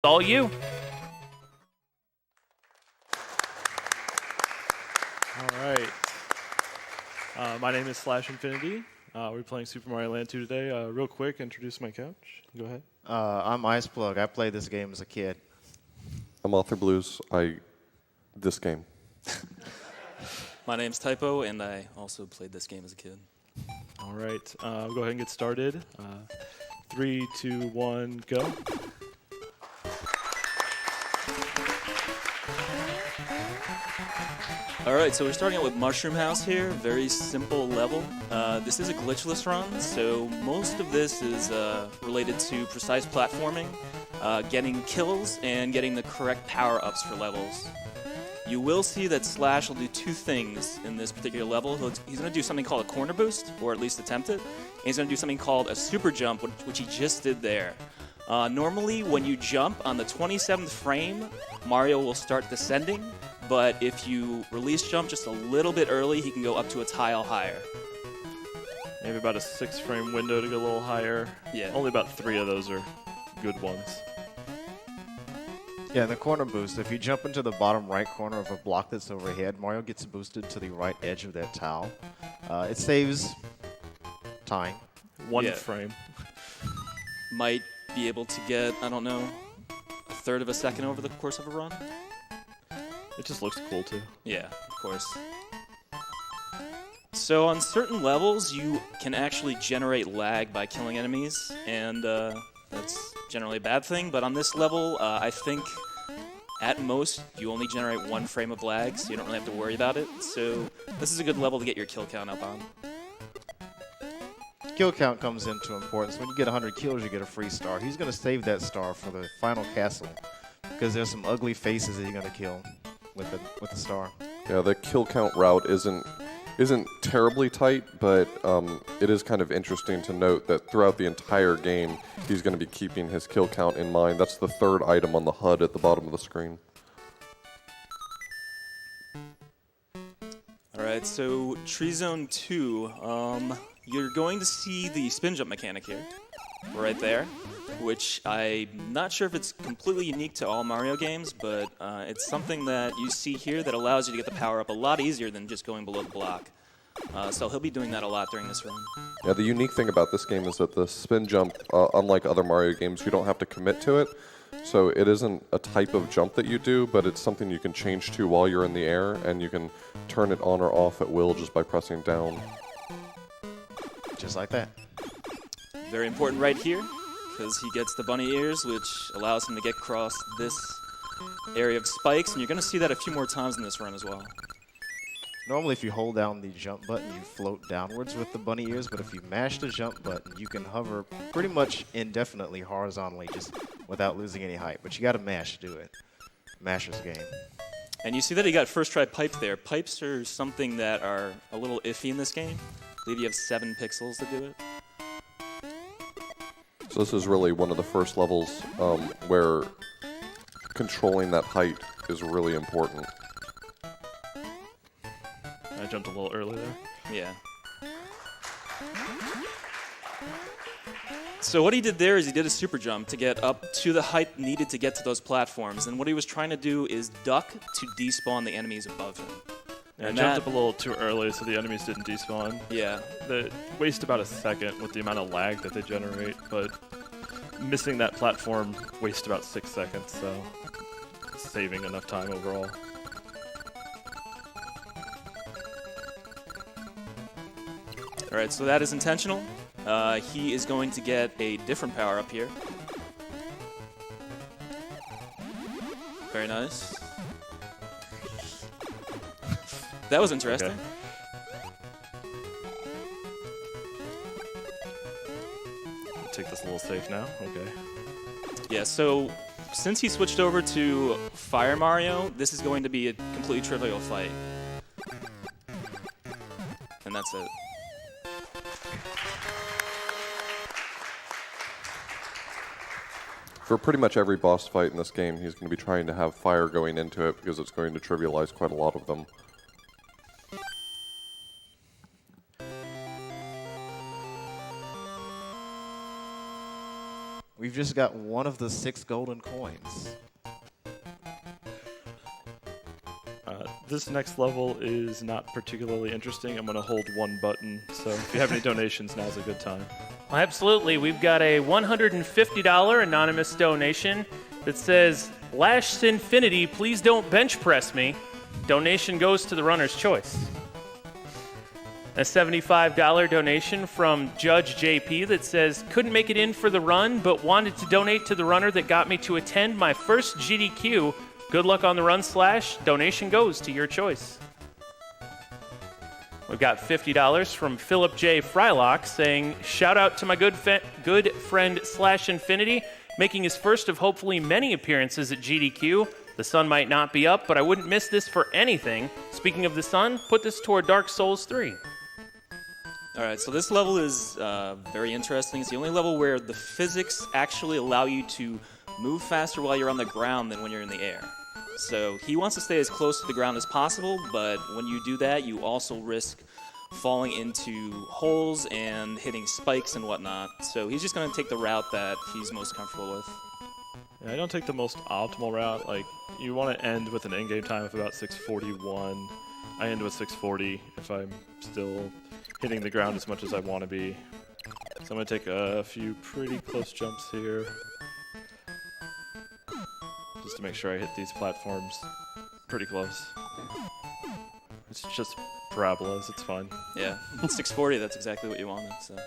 all you. All right. My name is Slash Infinity. We're playing Super Mario Land 2 today. Real quick, introduce my couch. Go ahead. I'm Iceplug. I played this game as a kid. I'm Author Blues. This game. My name's Typo, and I also played this game as a kid. All right. We'll go ahead and get started. 3, 2, 1, go. All right, so we're starting out with Mushroom House here. Very simple level. This is a glitchless run, so most of this is related to precise platforming, getting kills, and getting the correct power-ups for levels. You will see that Slash will do two things in this particular level. He's going to do something called a corner boost, or at least attempt it. And he's going to do something called a super jump, which he just did there. Normally, when you jump on the 27th frame, Mario will start descending. But if you release jump just a little bit early, he can go up to a tile higher. Maybe about a 6-frame window to go a little higher. Yeah. Only about 3 of those are good ones. Yeah, the corner boost. If you jump into the bottom right corner of a block that's overhead, Mario gets boosted to the right edge of that tile. It saves time. 1 frame. Might be able to get, I don't know, a third of a second over the course of a run. It just looks cool, too. Yeah, of course. So on certain levels, you can actually generate lag by killing enemies, and that's generally a bad thing. But on this level, I think at most you only generate 1 frame of lag, so you don't really have to worry about it. So this is a good level to get your kill count up on. Kill count comes into importance. When you get 100 kills, you get a free star. He's going to save that star for the final castle because there's some ugly faces that you're going to kill with the star. Yeah, the kill count route isn't terribly tight, but it is kind of interesting to note that throughout the entire game, he's going to be keeping his kill count in mind. That's the 3rd item on the HUD at the bottom of the screen. All right, so Tree Zone 2, you're going to see the spin jump mechanic here, right there, which I'm not sure if it's completely unique to all Mario games, but it's something that you see here that allows you to get the power up a lot easier than just going below the block. So he'll be doing that a lot during this run. Yeah, the unique thing about this game is that the spin jump, unlike other Mario games, you don't have to commit to it. So it isn't a type of jump that you do, but it's something you can change to while you're in the air, and you can turn it on or off at will just by pressing down. Just like that. Very important right here, because he gets the bunny ears, which allows him to get across this area of spikes, and you're going to see that a few more times in this run as well. Normally, if you hold down the jump button, you float downwards with the bunny ears, but if you mash the jump button, you can hover pretty much indefinitely horizontally just without losing any height. But you got to mash to do it. Masher's game. And you see that he got first try pipe there. Pipes are something that are a little iffy in this game. I believe you have 7 pixels to do it. So this is really one of the first levels where controlling that height is really important. I jumped a little early there. Yeah. So what he did there is he did a super jump to get up to the height needed to get to those platforms. And what he was trying to do is duck to despawn the enemies above him. Yeah, I And jumped that- up a little too early so the enemies didn't despawn. Yeah. They waste about a second with the amount of lag that they generate, but missing that platform wastes about 6 seconds, so saving enough time overall. All right, so that is intentional. He is going to get a different power up here. Very nice. That was interesting. Okay. Take this a little safe now. Okay. Yeah, so since he switched over to Fire Mario, this is going to be a completely trivial fight. And that's it. For pretty much every boss fight in this game, he's going to be trying to have fire going into it because it's going to trivialize quite a lot of them. We We've just got one of the 6 golden coins. This next level is not particularly interesting. I'm going to hold one button, so if you have any donations, now's a good time. Well, absolutely. We've got a $150 anonymous donation that says, Lash Infinity, please don't bench press me. Donation goes to the runner's choice. A $75 donation from Judge JP that says, couldn't make it in for the run, but wanted to donate to the runner that got me to attend my first GDQ. Good luck on the run, Slash. Donation goes to your choice. We've got $50 from Philip J. Frylock saying, shout out to my good friend Slash Infinity, making his first of hopefully many appearances at GDQ. The sun might not be up, but I wouldn't miss this for anything. Speaking of the sun, put this toward Dark Souls 3. All right, so this level is very interesting. It's the only level where the physics actually allow you to move faster while you're on the ground than when you're in the air. So he wants to stay as close to the ground as possible, but when you do that, you also risk falling into holes and hitting spikes and whatnot. So he's just going to take the route that he's most comfortable with. Yeah, I don't take the most optimal route. Like, you want to end with an in-game time of about 6:41. I end with 6:40 if I'm still hitting the ground as much as I want to be. So I'm going to take a few pretty close jumps here, just to make sure I hit these platforms pretty close. It's just parabolas, it's fine. Yeah, 640, that's exactly what you wanted. So.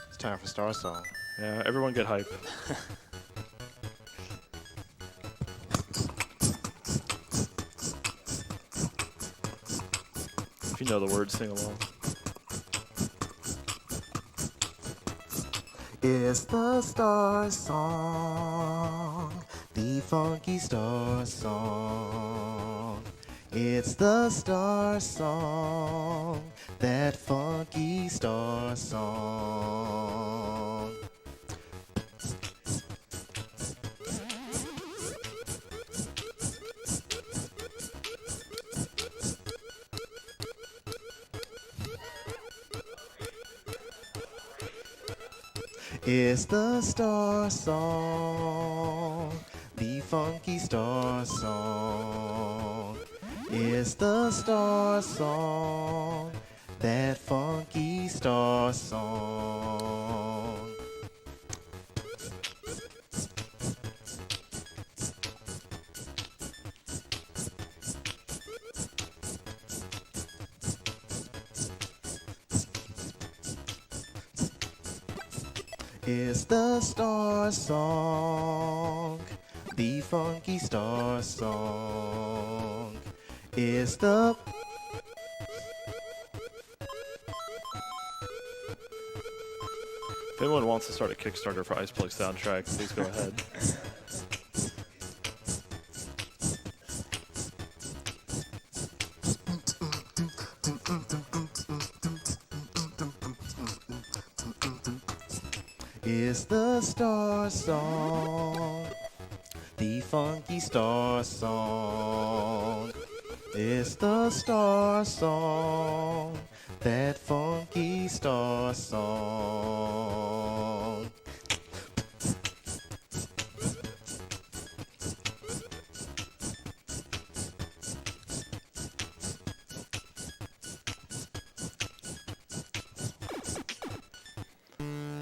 It's time for Star Song. Yeah, everyone get hype. If you know the words, sing along. It's the Star Song, the funky Star Song. It's the Star Song, that funky Star Song. It's the Star Song, the funky Star Song. It's the Star Song, that funky Star Song. It's the Star Song, the funky Star Song. It's the... If anyone wants to start a Kickstarter for Ice Plug soundtrack, please go ahead. It's the Star Song, the funky Star Song. It's the Star Song, that funky Star Song.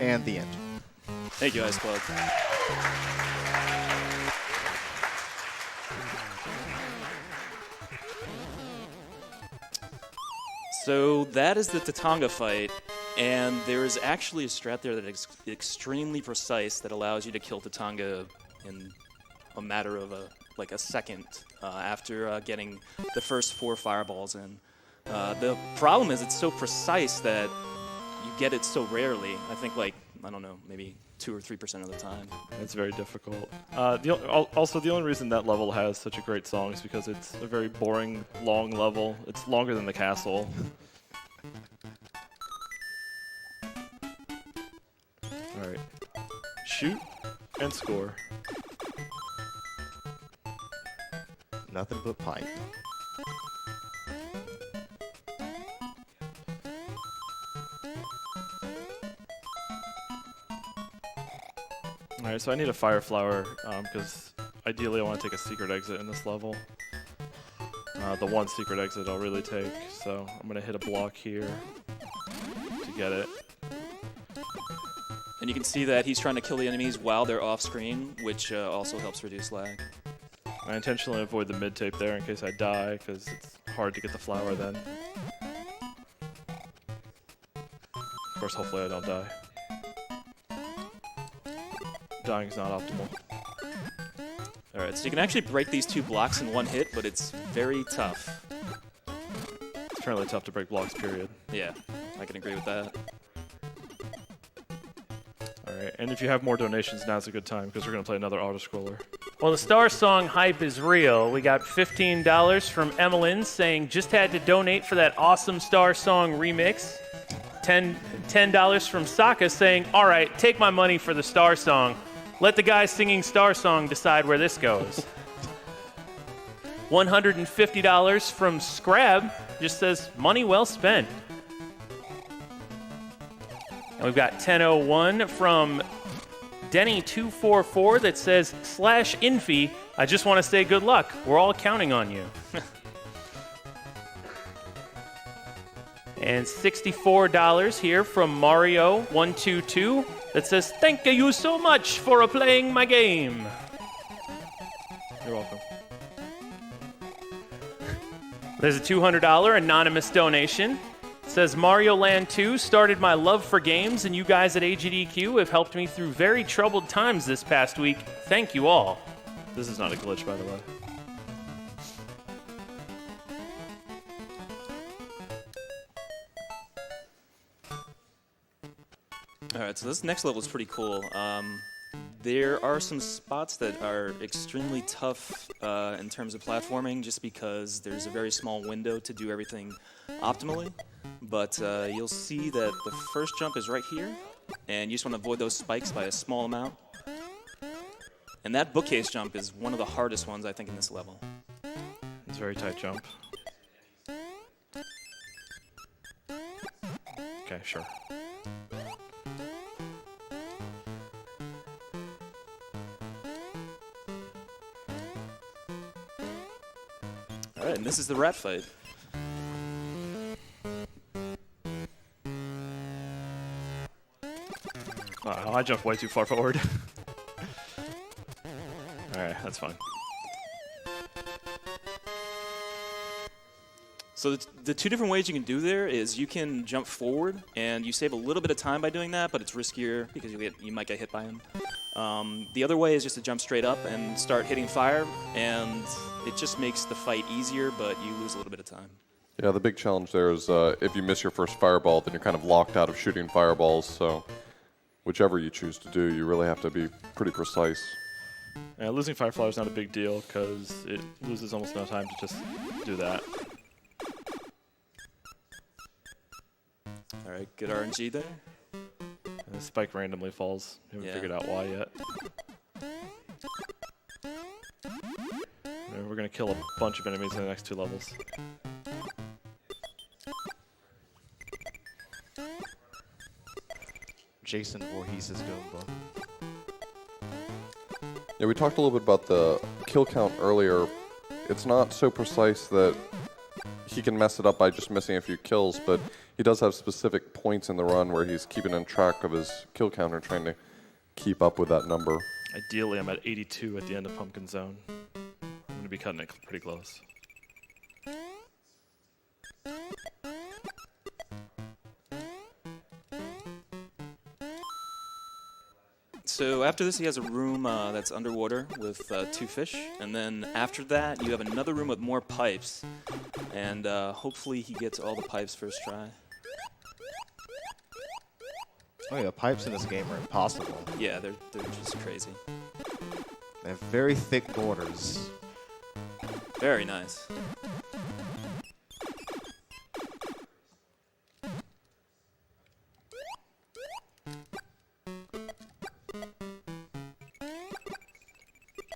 And the end. Thank you, Ice Plug. So that is the Tatanga fight, and there is actually a strat there that is extremely precise that allows you to kill Tatanga in a matter of a second after getting the first 4 fireballs in. The problem is it's so precise that you get it so rarely. I think I don't know, maybe 2 or 3% of the time. It's very difficult. Also, the only reason that level has such a great song is because it's a very boring, long level. It's longer than the castle. Alright. Shoot and score. Nothing but pipe. Alright, so I need a Fire Flower, because ideally I want to take a secret exit in this level. The one secret exit I'll really take, so I'm going to hit a block here to get it. And you can see that he's trying to kill the enemies while they're off screen, which also helps reduce lag. I intentionally avoid the mid-tape there in case I die, because it's hard to get the flower then. Of course, hopefully I don't die. Dying is not optimal. Alright, so you can actually break these 2 blocks in one hit, but it's very tough. It's fairly tough to break blocks, period. Yeah, I can agree with that. Alright, and if you have more donations, now's a good time, because we're going to play another auto-scroller. Well, the Star Song hype is real. We got $15 from Emmeline saying, just had to donate for that awesome Star Song remix. $10 from Sokka saying, all right, take my money for the Star Song. Let the guy singing Star Song decide where this goes. $150 from Scrab just says, money well spent. And we've got 1001 from Denny244 that says, /Infi, I just want to say good luck. We're all counting on you. And $64 here from Mario122 that says, thank you so much for playing my game. You're welcome. There's a $200 anonymous donation. It says, Mario Land 2 started my love for games, and you guys at AGDQ have helped me through very troubled times this past week. Thank you all. This is not a glitch, by the way. Alright, so this next level is pretty cool. There are some spots that are extremely tough in terms of platforming just because there's a very small window to do everything optimally. But you'll see that the first jump is right here, and you just want to avoid those spikes by a small amount. And that bookcase jump is one of the hardest ones, I think, in this level. It's a very tight jump. Okay, sure. Alright, and this is the rat fight. Wow, I jumped way too far forward. Alright, that's fine. So the 2 different ways you can do there is you can jump forward, and you save a little bit of time by doing that, but it's riskier because you might get hit by him. The other way is just to jump straight up and start hitting fire, and it just makes the fight easier, but you lose a little bit of time. Yeah, the big challenge there is if you miss your first fireball, then you're kind of locked out of shooting fireballs. So whichever you choose to do, you really have to be pretty precise. Yeah, losing Fire Flower is not a big deal because it loses almost no time to just do that. Alright, good RNG there. And the spike randomly falls. Haven't Yeah. figured out why yet. And we're going to kill a bunch of enemies in the next 2 levels. Jason Voorhees' Goomba. Yeah, we talked a little bit about the kill count earlier. It's not so precise that he can mess it up by just missing a few kills, but he does have specific points in the run where he's keeping in track of his kill count and trying to keep up with that number. Ideally, I'm at 82 at the end of Pumpkin Zone. I'm going to be cutting it pretty close. So after this, he has a room that's underwater with 2 fish, and then after that, you have another room with more pipes, and hopefully he gets all the pipes first try. Oh yeah, pipes in this game are impossible. Yeah, they're just crazy. They have very thick borders. Very nice.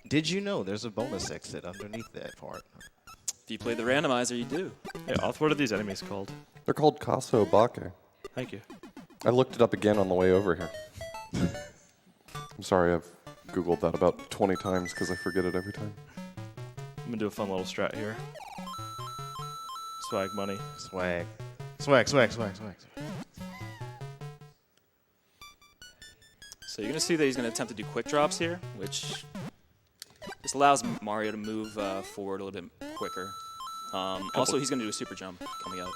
Did you know there's a bonus exit underneath that part? If you play the randomizer, you do. Hey, Oth, what are these enemies called? They're called Kaso Bake. Thank you. I looked it up again on the way over here. I'm sorry, I've Googled that about 20 times because I forget it every time. I'm gonna do a fun little strat here. Swag money. Swag. Swag, swag, swag, swag. So you're going to see that he's going to attempt to do quick drops here, which just allows Mario to move forward a little bit quicker. Also, he's going to do a super jump coming up.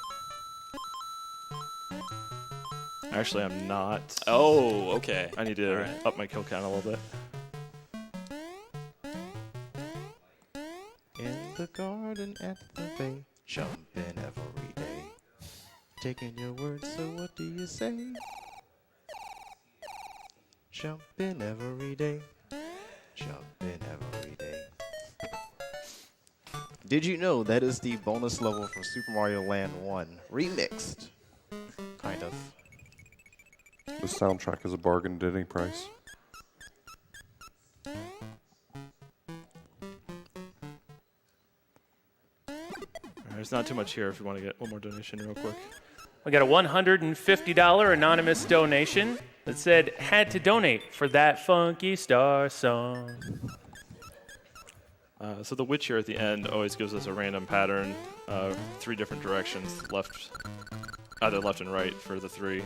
Actually, I'm not. Oh, okay. I need to Alright. up my kill count a little bit. In the garden at the bay, jumping every day. Taking your words, so what do you say? Jumping every day. Jumping every day. Did you know that is the bonus level from Super Mario Land 1 remixed? Kind of. The soundtrack is a bargain at any price. There's not too much here if you want to get one more donation real quick. We got a $150 anonymous donation that said, had to donate for that funky star song. So the witch here at the end always gives us a random pattern, 3 different directions, either left and right for the 3.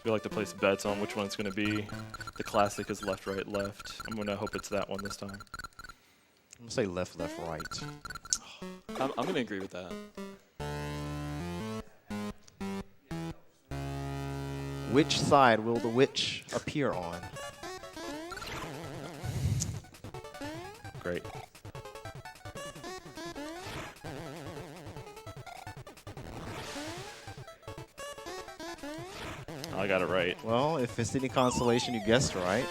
We like to place bets on which one it's going to be. The classic is left, right, left. I'm going to hope it's that one this time. I'm going to say left, left, right. I'm going to agree with that. Which side will the witch appear on? Great. I got it right. Well, if it's any consolation, you guessed right.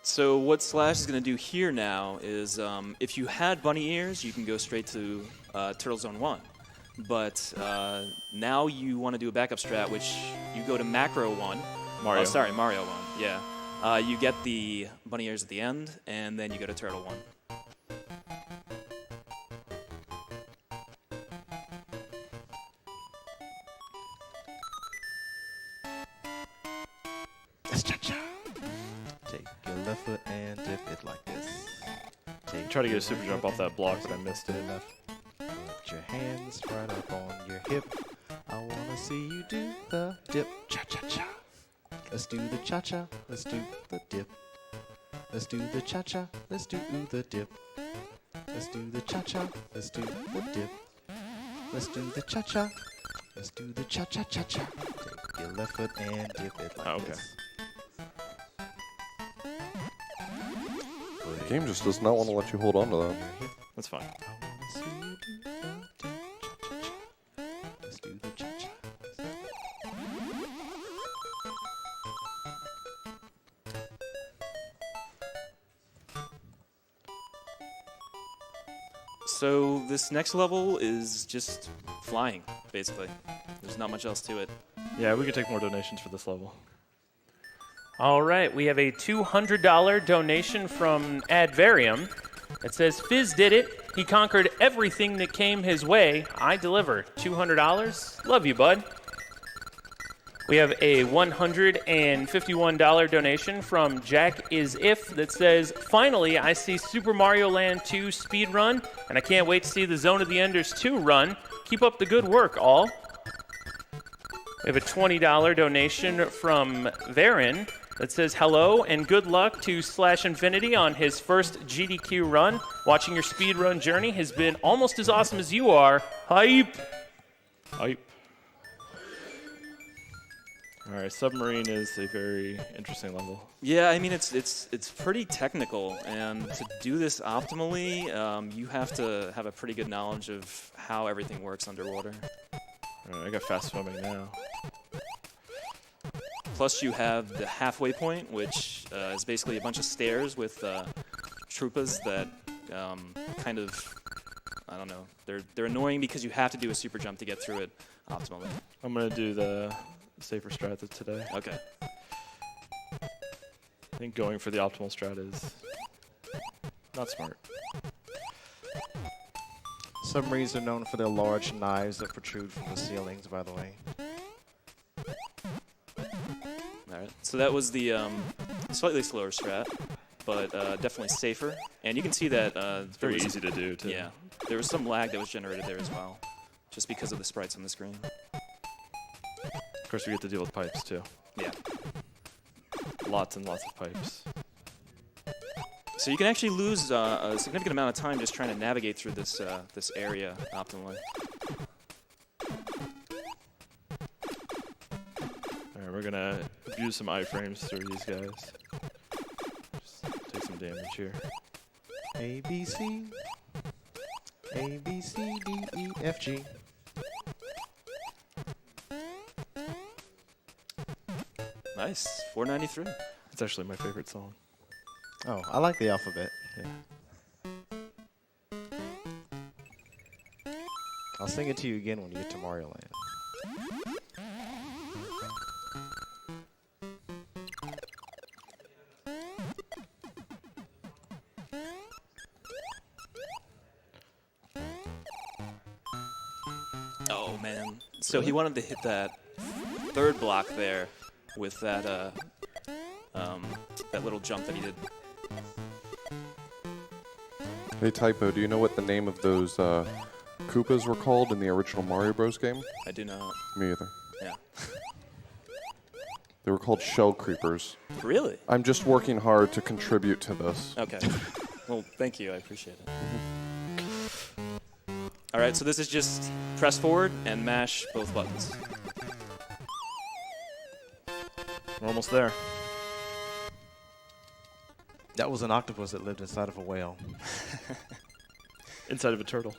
So what Slash is going to do here now is, if you had bunny ears, you can go straight to Turtle Zone 1. But now you want to do a backup strat, which you go to Macro 1. Mario. Oh, sorry, Mario 1, yeah. You get the bunny ears at the end, and then you go to Turtle 1. Take your left foot and dip it like this. Take Try to get your a super right jump foot off that and block, press but I missed it. left. Put your hands right up on your hip. I wanna see you do the dip. Cha-cha-cha. Let's do the cha-cha. Let's do the dip. Let's do the cha-cha. Let's do the dip. Let's do the cha-cha. Let's do the dip. Let's do the cha-cha. Let's do the cha-cha-cha-cha. Take your left foot and dip it like Okay. this. The game just does not want to let you hold on to that. That's fine. I wanna see you do the dip. Cha-cha-cha. Let's do the cha-cha. So this next level is just flying, basically. There's not much else to it. Yeah, we could take more donations for this level. All right, we have a $200 donation from Advarium. It says, Fizz did it. He conquered everything that came his way. I deliver. $200. Love you, bud. We have a $151 donation from Jack Is If that says, finally, I see Super Mario Land 2 speed run, and I can't wait to see the Zone of the Enders 2 run. Keep up the good work, all. We have a $20 donation from Varen that says, hello and good luck to Slash Infinity on his first GDQ run. Watching your speedrun journey has been almost as awesome as you are. Hype! Hype. All right, Submarine is a very interesting level. Yeah, I mean it's pretty technical, and to do this optimally, you have to have a pretty good knowledge of how everything works underwater. All right, I got fast swimming now. Plus, you have the halfway point, which is basically a bunch of stairs with Troopas that kind of, I don't know, they're annoying because you have to do a super jump to get through it optimally. I'm gonna do the safer strat today. Okay. I think going for the optimal strat is not smart. Submarines are known for their large knives that protrude from the ceilings, by the way. All right. So that was the Slightly slower strat, but definitely safer. And you can see that It's very easy to do, too. Yeah, there was some lag that was generated there as well, just because of the sprites on the screen. Of course, we get to deal with pipes, too. Yeah. Lots and lots of pipes. So you can actually lose a significant amount of time just trying to navigate through this this area optimally. All right, we're going to abuse some iframes through these guys. Just take some damage here. A, B, C. A, B, C, D, E, F, G. Nice, 493. It's actually my favorite song. Oh, I like the alphabet. Yeah. I'll sing it to you again when you get to Mario Land. Oh man! So he wanted to hit that third block there with that that little jump that he did. Hey, Typo, do you know what the name of those Koopas were called in the original Mario Bros. Game? I do not. Me either. Yeah. They were called shell creepers. Really? I'm just working hard to contribute to this. Okay. Well, thank you. I appreciate it. All right, so this is just press forward and mash both buttons. We're almost there. That was an octopus that lived inside of a whale, Inside of a turtle.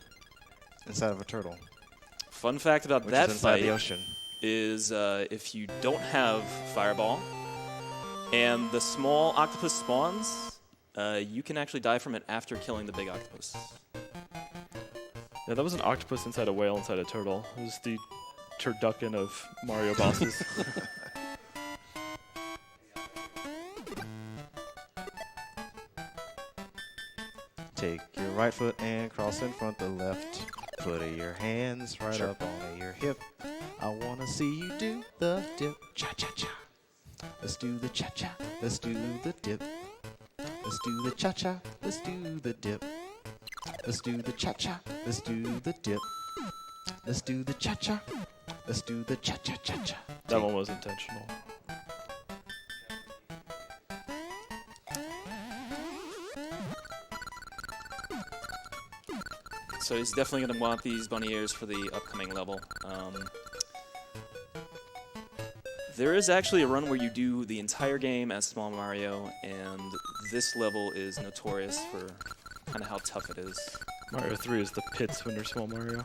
inside of a turtle, Fun fact about which that is inside fight the ocean. is if you don't have Fireball and the small octopus spawns, you can actually die from it after killing the big octopus. Yeah, that was an octopus inside a whale inside a turtle. It was the turducken of Mario bosses. Take your right foot and cross in front the left. Put your hands right up on your hip. I wanna see you do the dip. Cha-cha-cha. Let's do the cha-cha. Let's do the dip. Let's do the cha-cha. Let's do the dip. Let's do the cha-cha. Let's do the dip. Let's do the cha-cha. Let's do the cha-cha-cha-cha. That one was intentional. So he's definitely going to want these bunny ears for the upcoming level. There is actually a run where you do the entire game as Small Mario, and this level is notorious for kind of how tough it is. Mario 3 is the pits when you're Small Mario.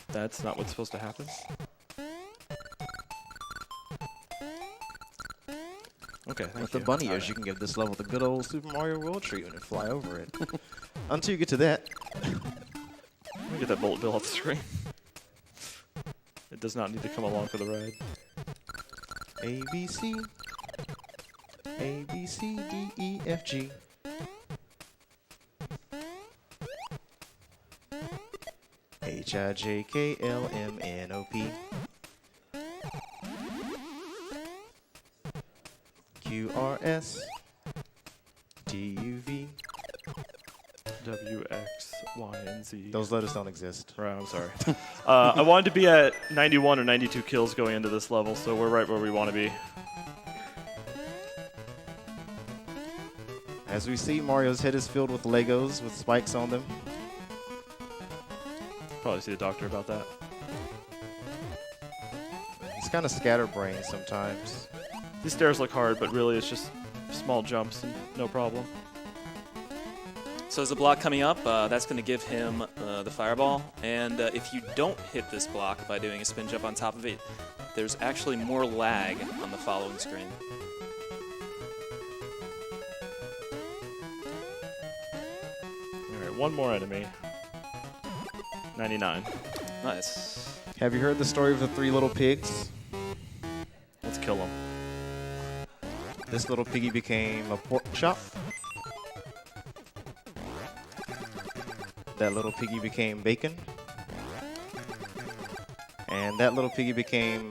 That's not what's supposed to happen. Okay, thank With you. the bunny ears, you can give this level the good old Super Mario World treatment and fly over it. Until you get to that. Let me get that bullet bill off the screen. It does not need to come along for the ride. A, B, C. A, B, C, D, E, F, G. H, I, J, K, L, M, N, O, P. Q, R, S. T, U, V. W, X, Y, and Z. Those letters don't exist. Right, I'm sorry. I wanted to be at 91 or 92 kills going into this level, so we're right where we want to be. As we see, Mario's head is filled with Legos with spikes on them. Probably see a doctor about that. He's kind of scatterbrained sometimes. These stairs look hard, but really it's just small jumps and no problem. So there's a block coming up. That's going to give him the fireball. And if you don't hit this block by doing a spin jump on top of it, there's actually more lag on the following screen. All right, one more enemy. 99. Nice. Have you heard the story of the three little pigs? Let's kill him. This little piggy became a pork chop. That little piggy became bacon. And that little piggy became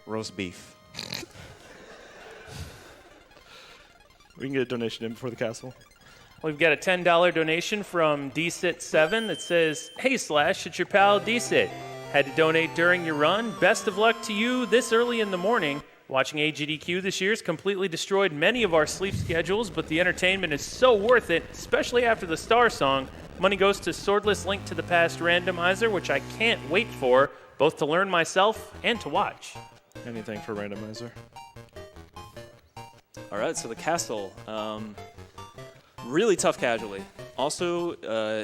roast beef. We can get a donation in before the castle. We've got a $10 donation from DSit7 that says, "Hey Slash, it's your pal DSit. Had to donate during your run. Best of luck to you this early in the morning. Watching AGDQ this year's completely destroyed many of our sleep schedules, but the entertainment is so worth it, especially after the Star Song. Money goes to Swordless Link to the Past randomizer, which I can't wait for, both to learn myself and to watch." Anything for randomizer. All right, so the castle. Really tough casually. Also,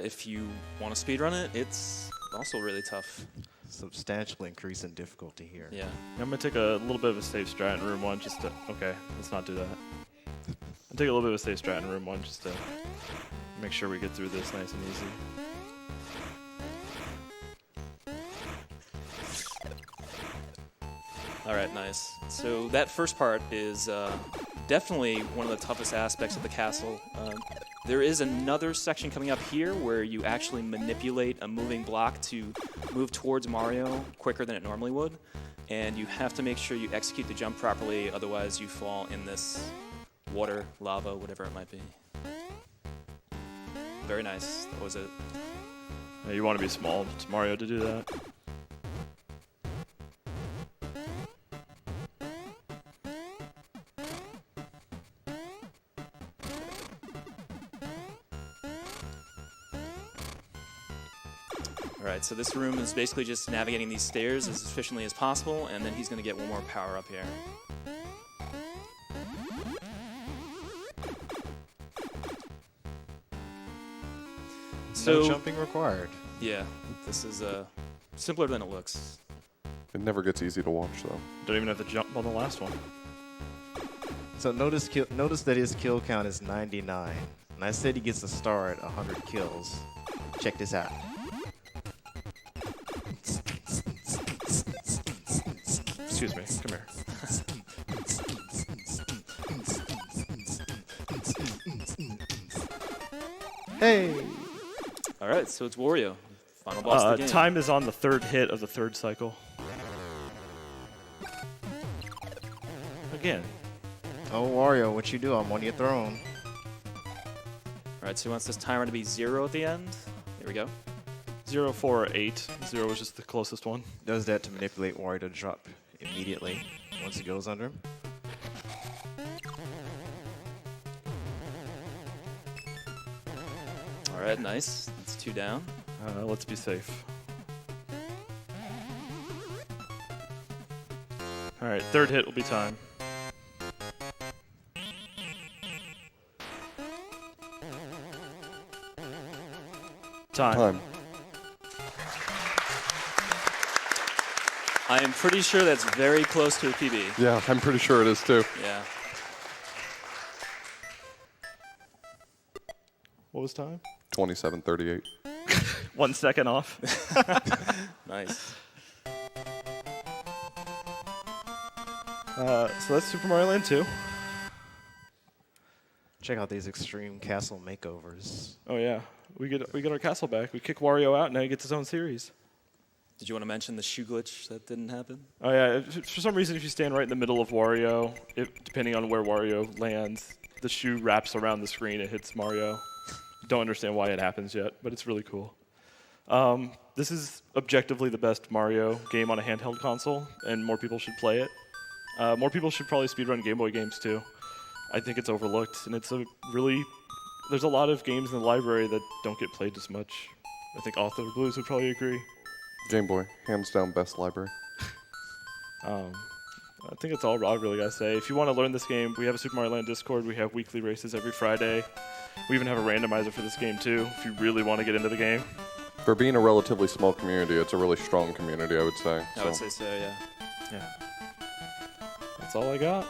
if you want to speedrun it, it's also really tough. Substantial increase in difficulty here. Yeah. I'm going to take a little bit of a safe strat in room 1 just to... Okay, let's not do that. I'll take a little bit of a safe strat in room 1 just to make sure we get through this nice and easy. All right, nice. So that first part is definitely one of the toughest aspects of the castle. There is another section coming up here where you actually manipulate a moving block to move towards Mario quicker than it normally would. And you have to make sure you execute the jump properly, otherwise you fall in this water, lava, whatever it might be. Very nice. That was it. Yeah, you want to be small to Mario to do that. All right, so this room is basically just navigating these stairs as efficiently as possible, and then he's going to get one more power up here. No jumping required. Yeah, this is simpler than it looks. It never gets easy to watch, though. Don't even have to jump on the last one. So notice that his kill count is 99. And I said he gets a star at 100 kills. Check this out. Excuse me. Come here. Hey! All right, so it's Wario. Final boss of the game. Time is on the third hit of the third cycle. Again. Oh, Wario, what you do? I'm on your throne. All right, so he wants this timer to be 0 at the end. Here we go. 0, 4, or 8. 0 was just the closest one. Does that to manipulate Wario to drop immediately once he goes under him. All right, nice. That's 2 down. Let's be safe. All right, third hit will be time. Time. I am pretty sure that's very close to a PB. Yeah, I'm pretty sure it is, too. Yeah. What was time? 27:38. 1 second off. Nice. So that's Super Mario Land 2. Check out these extreme castle makeovers. Oh yeah, we get our castle back. We kick Wario out, now he gets his own series. Did you want to mention the shoe glitch that didn't happen? Oh yeah, for some reason if you stand right in the middle of Wario, depending on where Wario lands, the shoe wraps around the screen and hits Mario. Don't understand why it happens yet, but it's really cool. This is objectively the best Mario game on a handheld console, and more people should play it. More people should probably speedrun Game Boy games too. I think it's overlooked, and it's there's a lot of games in the library that don't get played as much. I think Author Blues would probably agree. Game Boy, hands down, best library. I think that's all I really gotta say. If you want to learn this game, we have a Super Mario Land Discord. We have weekly races every Friday. We even have a randomizer for this game too, if you really want to get into the game. For being a relatively small community, it's a really strong community, I would say. I would say so, yeah. Yeah. That's all I got.